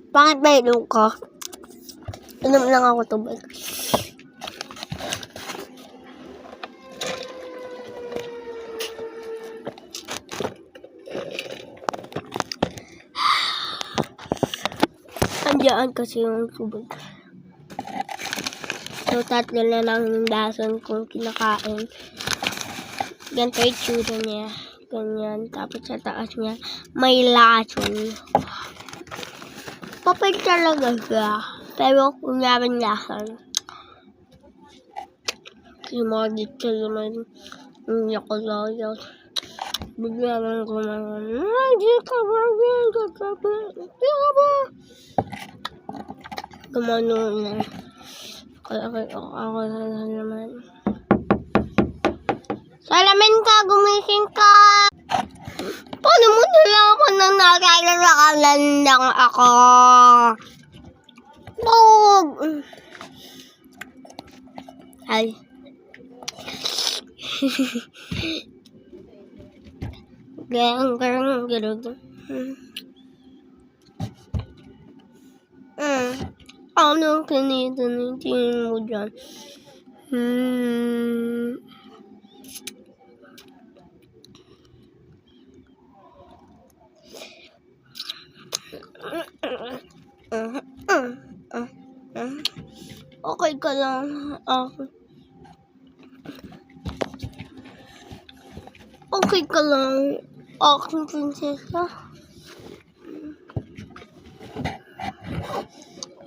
Bakit ba ilong ko? Inom lang ako tubig. Andiyan kasi yung tubig. So, 3 na lang yung dason kong kinakain. Ganito yung tsura niya. Ganyan. Tapos sa taas niya, may lason. Papay talaga siya. Pero kung yaman lason. Si Margit siya naman. Hindi ako layas. Bigla lang kumain. Di ka ba? Gumano na. Ako na naman. Salamin ka, gumising ka! Paano mo nila ako nang nakakalan lang ako? Bog! Ay. Garang. Ano kinitin mo dyan? Okay ka lang. Okay ka lang. Aking prinsesa.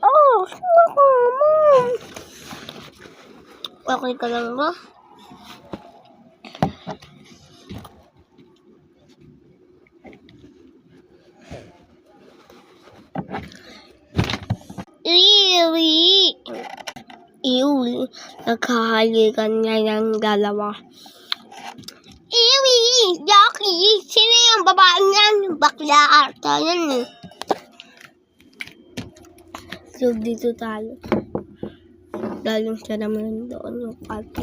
Oh, naku naman. Okay ka lang ba? Iwi. Nagkahalikan nga yung dalawa. Iwi! Jackie! Sino yung babaeng yan? Bakla ata yan eh. So, dito tayo. Dahil siya naman doon yung kate.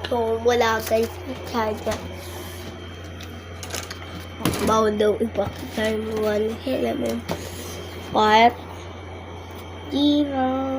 So, wala guys. Sadya. Bawa daw ipakita mo 1, 5, 0.